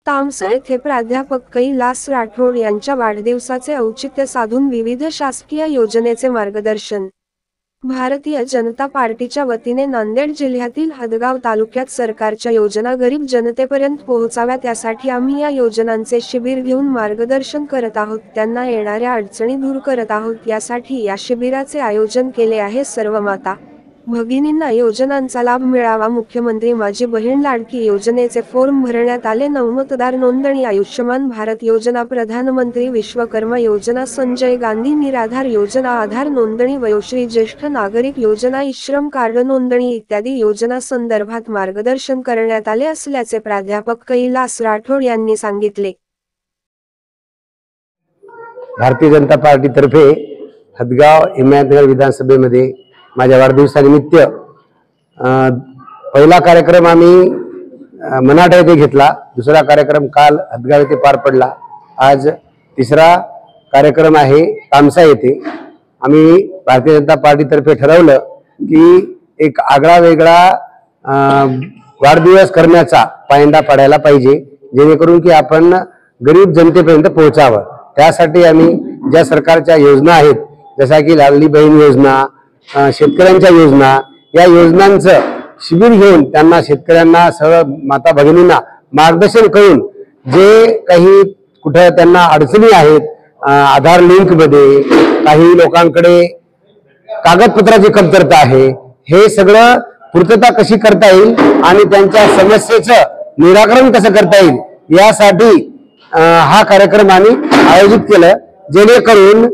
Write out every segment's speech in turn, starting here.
तामसा येथे प्राध्यापक कैलास राठोड यांच्या वाढदिवसाचे औचित्य साधून विविध शासकीय योजनेचे मार्गदर्शन। भारतीय जनता पार्टीच्या वतीने नांदेड जिल्ह्यातील हदगाव तालुक्यात सरकारच्या योजना गरीब जनतेपर्यंत पोहोचाव्यात यासाठी आम्ही या योजनांचे शिबिर घेऊन मार्गदर्शन करत आहोत, त्यांना येणाऱ्या अडचणी दूर करत आहोत। यासाठी या शिबिराचे आयोजन केले आहे। सर्व माता भगिनींना योजनांचा लाभ मिळावा। मुख्यमंत्री माझी बहीण लाडकी योजनेचे फॉर्म भरण्यात आले। नवमतदार नोंदणी, आयुष्यमान भारत योजना, प्रधानमंत्री विश्वकर्मा योजना, संजय गांधी निराधार योजना, आधार नोंदणी, वयोश्री ज्येष्ठ नागरिक योजना, श्रम कार्ड नोंदणी इत्यादी योजना संदर्भात मार्गदर्शन करण्यात आले असल्याचे प्राध्यापक कैलास राठोड यांनी सांगितले। भारतीय जनता पार्टीतर्फे हदगाव हिमायतनगर विधानसभेमध्ये माझ्या वाढदिवसानिमित्त पहिला कार्यक्रम आम्ही मनाठा येथे घेतला, दुसरा कार्यक्रम काल हदगाव येथे पार पडला, आज तिसरा कार्यक्रम आहे तामसा येथे। आम्ही भारतीय जनता पार्टीतर्फे ठरवलं की एक आगळा वेगळा वाढदिवस करण्याचा पायंडा पाडायला पाहिजे, जेणेकरून की आपण गरीब जनतेपर्यंत पोहोचावं। त्यासाठी आम्ही ज्या सरकारच्या योजना आहेत, जसा की लाडली बहीण योजना, शेतकऱ्यांच्या योजना, या योजनांचं शिबिर घेऊन त्यांना शेतकऱ्यांना सर्व माता भगिनींना मार्गदर्शन करून जे काही कुठे त्यांना अडचणी आहेत, आधार लिंक मध्ये काही लोकांकडे कागदपत्राची कमतरता आहे, हे सगळं पूर्तता कशी करता येईल आणि त्यांच्या समस्येचं निराकरण कसं करता येईल यासाठी हा कार्यक्रम आम्ही आयोजित केला, जेणेकरून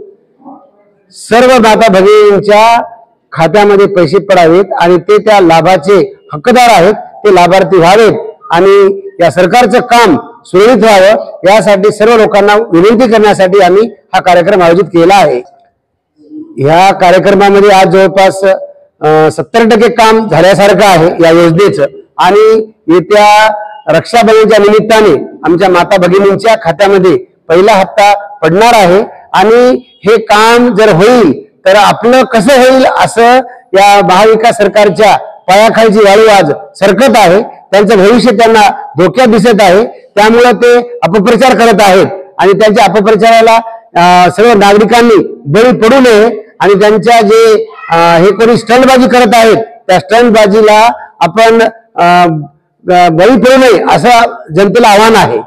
सर्व माता भगिनींच्या खात्यामध्ये पैसे पडावेत आणि ते त्या लाभाचे हक्कदार आहेत, ते लाभार्थी व्हावेत आणि या सरकारचं काम सुरळीत व्हावं यासाठी सर्व लोकांना विनंती करण्यासाठी आम्ही हा कार्यक्रम आयोजित केला आहे। ह्या कार्यक्रमामध्ये आज जवळपास 70% काम झाल्यासारखं आहे या योजनेचं आणि येत्या रक्षाबंधनच्या निमित्ताने आमच्या माता भगिनींच्या खात्यामध्ये पहिला हप्ता पडणार आहे आणि हे काम जर होईल तर आपलं कसं होईल असं या महाविकास सरकारच्या पायाखालची वाळू आज सरकत आहे, त्यांचं भविष्य त्यांना धोक्यात दिसत आहे, त्यामुळे ते अपप्रचार करत आहेत आणि त्यांच्या अपप्रचाराला सर्व नागरिकांनी बळी पडू नये आणि त्यांच्या जे हे कोणी स्टंटबाजी करत आहेत त्या स्टंटबाजीला आपण बळी पडू नये असं जनतेला आव्हान आहे।